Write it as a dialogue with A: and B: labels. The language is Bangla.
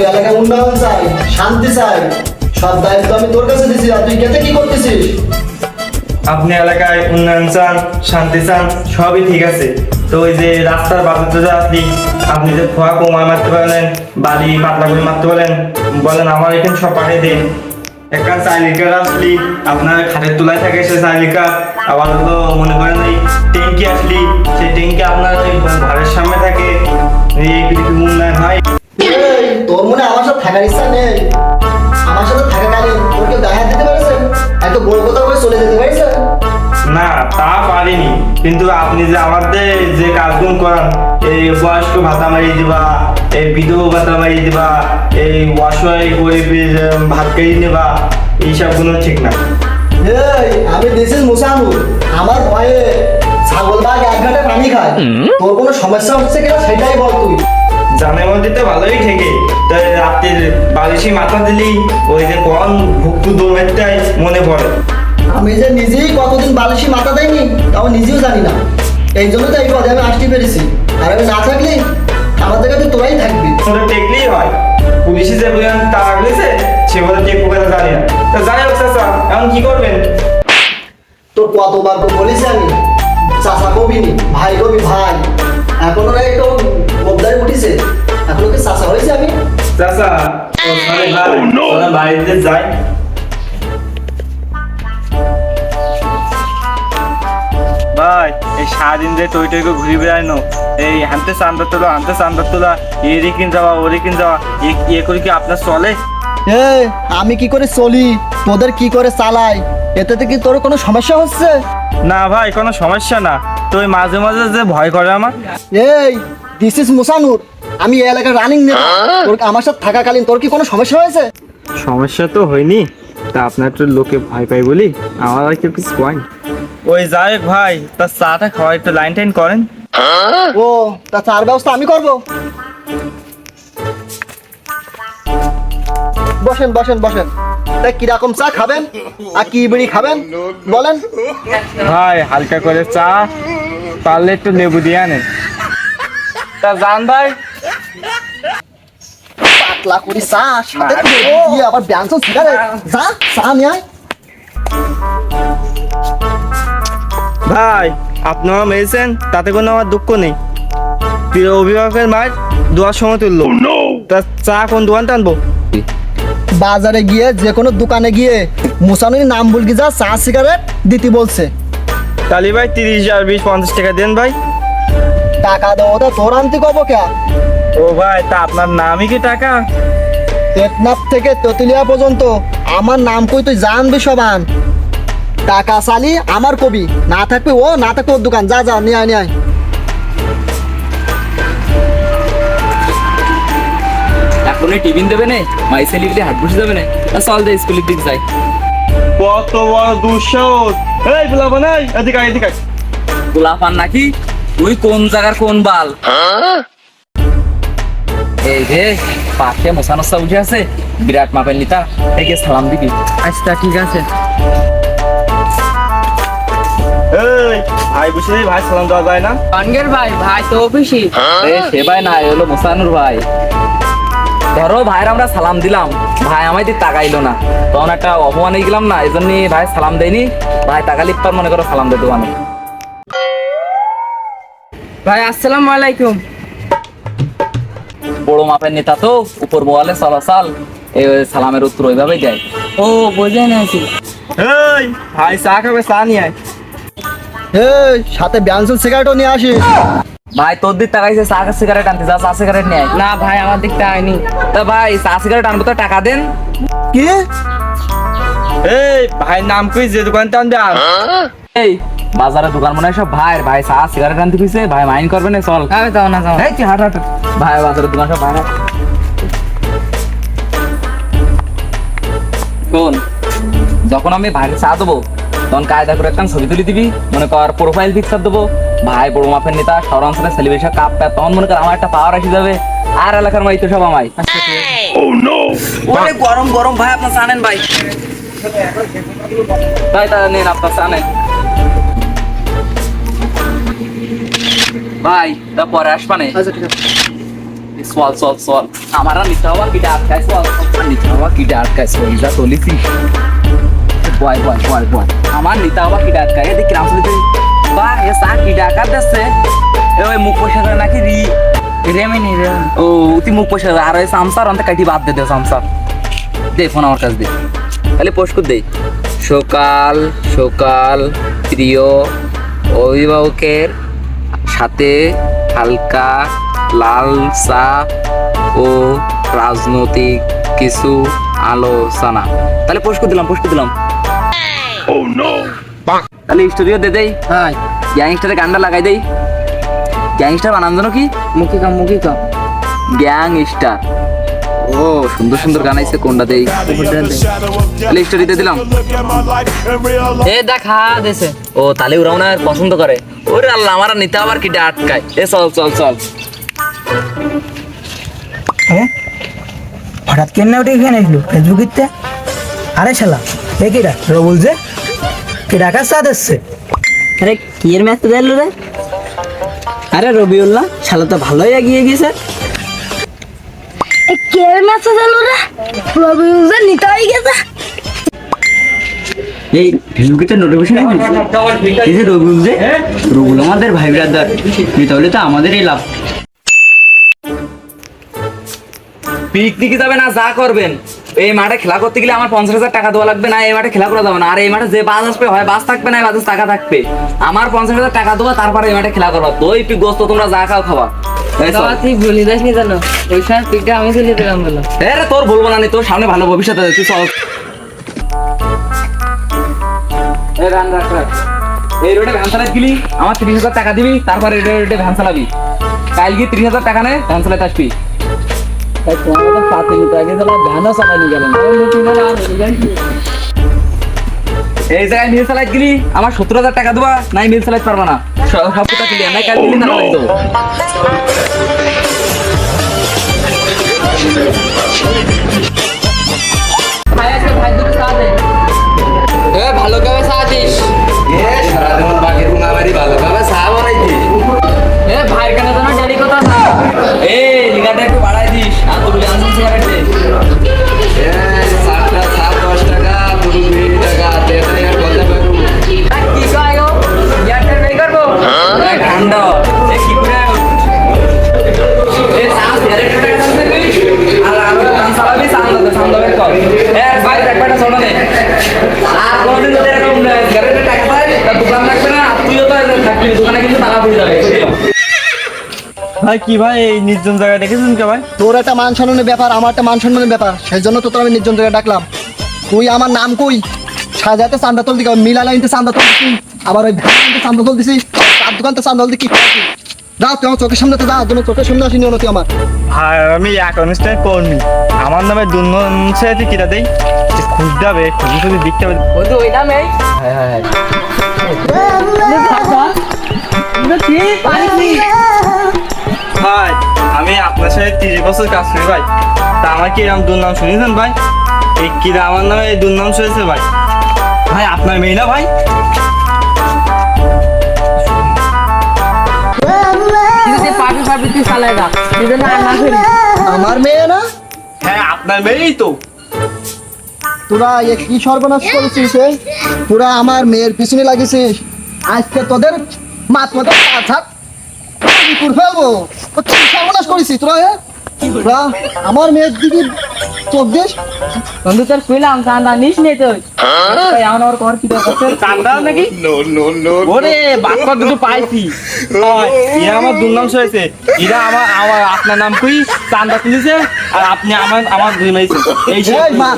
A: আমি এলাকায় উন্নয়ন চাই, শান্তি চাই, সব দায়িত্ব আমি তোর কাছে দিছি, আর তুই কেটে কি করতেছিস?
B: আপনি এলাকায় উন্নয়ন চান, শান্তি চান, সবই ঠিক আছে। তো ওই যে রাস্তার বাজাতে যে আপনি যে খোয়া কমায় মারতে পারেন, বালি পাতলা করে মারতে পারেন, বলেন আমার এখানে সব পাঠিয়ে দিন। একটা চাইলিকা আসলি আপনার খাটের তোলায় থাকে সে চাইলিকা, আবার হলো মনে করেন এই ট্যাঙ্কি আসলি সেই ট্যাঙ্কি আপনার ওই ঘরের সামনে থাকে। এই কিছু উন্নয়ন হয়।
A: এই, তোর মনে আমার সাথে থাকার ইচ্ছা নেই? আমার সাথে থাকাকালীন তোর কেউ দেখা দিতে পারছে? এত বড় কথা বলে চলে যেতে পারছে?
B: না তা পারিনি, কিন্তু আপনি যে আমাদের যে কাজগুলো করান, এই বয়স্ক ভাতা মারিয়ে দিবা, এই বিধবা ভাতা মারিয়ে দিবা, এই অসহায় গরিবের ভাত খেয়ে নেবা, এইসবগুলো ঠিক না।
A: এই, আমি দিস ইজ মুসানুর। আমার ভয়ে ছাগল বাঘ এক ঘাটে পানি খায়। তোর কোনো সমস্যা হচ্ছে কিনা সেটাই বল তুই।
B: জানের মধ্যে তো ভালোই ঠেকে, তাই রাত্রির বালিশি মাথা দিলি ওই যে কোন ভুক্তু দৌড়টাই মনে পড়ে।
A: আমি যে নিজেই কতদিন বালিশি মাথা দেয়নি তাও নিজেও জানি না। এই জন্য তো এই পদে আমি আসতে পেরেছি। আর আমি না থাকলে আমার জায়গাতে তোরাই থাকবি।
B: ওটা টেকলেই হয়, পুলিশে যে বলেন টাকা গেছে সে বলে টেকবো কেন জানি না। তা যাই হোক চাচা, এখন কি করবেন?
A: তোর কতবার তো বলেছি আমি, চাচা কবিনি, ভাই কবি ভাই। এখনো না একটু মোদ্দায় উঠিছে, এখনো কি চাচা হয়েছে আমি?
B: চাচা ওরা বাড়িতে যাই। ভাই এই সারাদিন যে টই টই করে ঘুরে বেড়ানো, এই হানতে চান্দার তোলা হানতে চান্দার তোলা, এরই কিন যাওয়া ওরে কিন যাওয়া, ইয়ে করে কি আপনার চলে?
A: এই, আমি কি করে চলি, তোদের কি করে চালাই, এতে কি তোর কোনো সমস্যা হচ্ছে?
B: না ভাই কোনো সমস্যা না, তো ওই মাঝে মাঝে যে ভয় করে আমার।
A: এই, দিস ইজ মুসানুর। আমি এই এলাকার রানিং নেতা। তোর আমার সাথে থাকাকালীন তোর কি কোনো সমস্যা হয়েছে?
B: সমস্যা তো হয়নি, তা আপনার তো লোকে ভয় পাই বলি আমার আর কেউ কিছু কয়। ওই যাই হোক ভাই, তা চাটা খাওয়া একটু লাইন টাইন করেন।
A: ও, তা চার ব্যবস্থা আমি করব। বসেন বসেন বসেন। তা কিরকম চা খাবেন আর কি বিড়ি খাবেন বলেন?
B: ভাই হালকা করে চা, পারলে একটু লেবু দিয়ে আনেন। তা জান ভাই,
A: পাতলা করে চা, সাথে লেবু দিয়ে আবার ব্যাংস সিগারেট। যা, চা নিয়ে আয়।
B: ভাই আপনারা মেরেছেন তাতে কোনো আমার দুঃখ নেই। প্রিয় অভিভাবকের মায়ের দোয়ার সময় তুললো, তা চা কোন দোকান টানবো?
A: বাজারে গিয়ে যে কোনো দোকানে গিয়ে মুসানুর নাম বলকি যা চা সিগারেট দিতে বলছে।
B: তাহলে ভাই 30 আর 20 50 টাকা দেন ভাই।
A: টাকা দেবো তা তোর আনতে কব কে?
B: ও ভাই তা আপনার নামই কি টাকা?
A: টেকনাফ থেকে তেতুলিয়া পর্যন্ত আমার নাম কই তুই জানবি সবান। টাকা চালি আমার কবি, না থাকবে ও, না থাকবে ওর দোকান। যা যা নিয়ে আয় নিয়ে আয়।
C: এখন টিফিন দেবে না, মাইসে লিখলে হাট বসে যাবে না, চল দে স্কুলের দিক যাই।
B: কত বড় দুঃসাহস! এই বলাবো না, এদিকে আয়, এদিকে আয়।
C: গোলাপান নাকি? তুই কোন জায়গার কোন বাল? এই যে পাশে মোসানসা উঠে আছে, বিরাট মাপের নিতা, একে সালাম দিবি। আচ্ছা ঠিক আছে।
B: এই ভাই বসে নেই, ভাই সালাম দেওয়া যায় না?
D: অনগের ভাই, ভাই তো অফিসি।
C: সে ভাই না, হলো মোসানুর ভাই। ধরো ভাইয়ের আমরা সালাম দিলাম, ভাই আমায় দিয়ে তাকাইলো না, তখন একটা অপমান হয়ে গেলাম না, এই জন্য ভাই সালাম দেয়নি। ভাই তাকালি পর মনে করো সালাম দিয়ে দেবো আমি।
D: ভাই আসসালামু আলাইকুম।
C: বড় মাপের নেতা তো, উপর বলে চলাচল, এই সালামের উত্তর ওইভাবেই দেয়।
D: ও বোঝে নাকি?
B: এই ভাই চা খাবে, চা নিয়ে আয়।
A: এই, সাথে ব্যাংসুল সিগারেটও নিয়ে আসিস।
C: ভাই তোর দিক তাকাইছে, চা সিগারেট আনতে যা, চা সিগারেট নিয়ে আয়।
D: না ভাই, আমার দিকটা আইনি।
C: তা ভাই চা সিগারেট আনবো তো টাকা দেন।
A: কি?
B: এই ভাই নাম কই, যে দোকানটা আনবে আন।
C: এই বাজারের দোকান মনে হয় সব ভাইয়ের, ভাই চা সিগারেট আনতে কইছে, ভাই মাইন করবে না, চল।
D: আমি যাও না, যাও।
C: এই তুই হাট হাট, ভাই বাজারের দোকান সব ভাইরা। শোন, যখন আমি ভাইকে চা দেবো তখন কায়দা করে একটা ছবি তুলে দিবি, মনে কর প্রোফাইল পিকচার দেবো, ভাই বড় মাপের নেতা, শহর অঞ্চলের সেলিব্রেশন কাপ প্যাপ, তখন মনে কর আমার একটা পাওয়ার আসি যাবে, আর এলাকার মাই তো সব আমায়। ওরে গরম গরম ভাই, আপনার চা নেন ভাই। ভাই তা নেন আপনার চা নেন ভাই, তা পরে আসবানে।
A: আচ্ছা ঠিক আছে।
C: চল চল চল আমার আর নিতে হওয়া কিটা আটকায় চল আমার নিতে হওয়া কিটা আটকায় চল যা চলিছি বয় বয় বয় বয় আমার নিতে হওয়া কিটা আটকায় এদিকে কিরাম চলিতে বা এ চা কিটা আকার দিচ্ছে ওই মুখ পয়সা করে নাকি
D: রেমিনি রেমিনি
C: ও তুই মুখ পয়সা আর ওই সামসার অন্তে কাটি বাদ দে সামসার দে ফোন আমার কাছে দে তাহলে পোস্ট করে দে সকাল সকাল প্রিয় অভিভাবকের সাথে হালকা লাল চা ও রাজনৈতিক কিছু আলোচনা তাহলে পোস্ট করে দিলাম তাহলে স্টুডিও দে দেই
D: হ্যাঁ
C: গ্যাংস্টারের গানটা লাগাই দেই গ্যাংস্টার বানান জানো কি
D: মুখে কাম
C: গ্যাংস্টার ও সুন্দর সুন্দর গান আইছে কোনটা দেই তাহলে স্টোরিতে দিলাম
D: এ দেখা দেছে
C: ও তাহলে ওরাও না পছন্দ করে ওরে আল্লাহ আমার আর নিতে আবার কি আটকায় এ চল চল চল
E: হঠাৎ কেন ওটা এখানে আসলো ফেসবুকিতে আরে শালা এ কিরা রবুল যে কি ডাকার সাথ এসছে
D: আরে কি এর ম্যাচ দিল রে আরে রবিউল্লাহ শালা তো ভালোই এগিয়ে গেছে
F: কের মাছ জানো রে রবিউল্লাহ নিতে হয়ে গেছে
G: এই ফেসবুকে নোটিফিকেশন এই যে রবিউল যে রবিউল আমাদের ভাই ব্রাদার তাহলে তো আমাদেরই লাভ
C: পিকনিকে যাবে না যা করবেন এই মাঠে খেলা করতে গেলে আমার 50,000 টাকা দেওয়া লাগবে না এই মাঠে খেলা করা যাবে না আর এই মাঠে যে বাস আসবে হয় বাস থাকবে না বাসে টাকা থাকবে আমার 50,000 টাকা দেবো তারপরে এই মাঠে খেলা করবা দই পিক গোস্ত তোমরা যা খাও খাবা এই চল।
D: তুই বলি যাস নি জানো ওই সময় পিকটা আমি চলে দিলাম বলো
C: এ রে তোর বলবো না নি তোর সামনে ভালো ভবিষ্যৎ আছে তুই চল এই রান রাখ রাখ এই রোডে ভ্যান চালাতে গেলি আমার 30,000 টাকা দিবি তারপরে এই রোডে ভ্যান চালাবি কাল গিয়ে 30,000 টাকা নে ভ্যান চালাতে আসবি
D: তোমার তো সাথে নিতে আগে তাহলে ধ্যানও চালানি গেল
C: এই জায়গায় মিল চালাতে গেলি আমার 70,000 টাকা দেবা নাই মিল চালাতে পারবা না সব কথা ক্লিয়ার নাই কাল দিলি না দেবো
D: ভাই আজকে ভাই দুটো চা দে এ ভালো করে চা দিস
C: সারাদিন বাকি রুঙাবাড়ি ভালোভাবে চা বানাইছি
D: এ ভাইয়ের কেন তোমার ডেলি কথা না
C: এই লিগাটা একটু বাড়াই দিস আর তোর আনসার সিগারেট দে চারটা 10 টাকা দুটো 20 টাকা তেতাই আর কথা পারু
D: কি কয় গো ইয়ারটা বের করবো
C: ঠান্ডা এ কি করে এ চা সিগারেট টাকা দিবি আর আমি চালাবি সামনে কর এ ভাই একবারটা ছোট নে আর কোনদিন যদি এরকম সিগারেটের টাকা পাই তা দোকান রাখবে না তুইও তো থাকবি দোকানে কিন্তু তালা পড়ে যাবে
B: ভাই কি ভাই এই নির্জন জায়গায় দেখেছেন কে ভাই?
A: তোর একটা মান সম্মানের ব্যাপার আমার একটা মান সম্মানের ব্যাপার সেই জন্য তো তোর আমি নির্জন জায়গায় ডাকলাম তুই আমার নাম কই সাজাতে চান্দা তোল দিকে মিলা লাইনতে চান্দা তোল দিছি আবার ওই ভ্যানতে চান্দা তোল দিছি তার দোকানতে চান্দা তোল দি কি করছিস? যাও তুই আমার চোখের সামনে তো যা তোমার চোখের সামনে আসিনি তুই আমার
B: ভাই আমি অ্যাকাউন্টসটাই কর্মী আমার নামে দুর্নন ছেড়ে কিরা দেই খুঁজতে হবে খুঁজে দেখতে হবে
D: বন্ধু ওই নামে
B: ভাই আমি আপনার সাথে 30 বছর কাজ করি ভাই তা আমার কি এরকম দুর্নাম শুনেছেন ভাই এই কিরা আমার নামে এই দুর্নাম শুনেছে ভাই ভাই আপনার মেয়ে না ভাই
D: তুই পাবি পাবি তুই চালাইগা তুই না না করি
A: আমার মেয়ে না
B: হ্যাঁ আপনার মেয়েই তো
A: তোরা এ কি সর্বনাশ করেছিস এ? তোরা আমার মেয়ের পিছনে লাগিয়েছিস আজকে তোদের মাথা হাত ফেলবো তো কি সর্বনাশ করেছিস তোরা এ? তোরা আমার মেয়ের দিকে চোখ দিস
D: বন্ধু তোর কইলাম চান্দা নিস নে তুই এমন ওর কর কি করতে
B: চান্দা নাকি ওরে বাক্য দুটো পাইছি এরা আমার দুর্নাম শুনেছে এরা আমার আপনার নাম কই চান্দা তুলেছে আর আপনি আমার দুই মাইছে এই যে
A: এই মা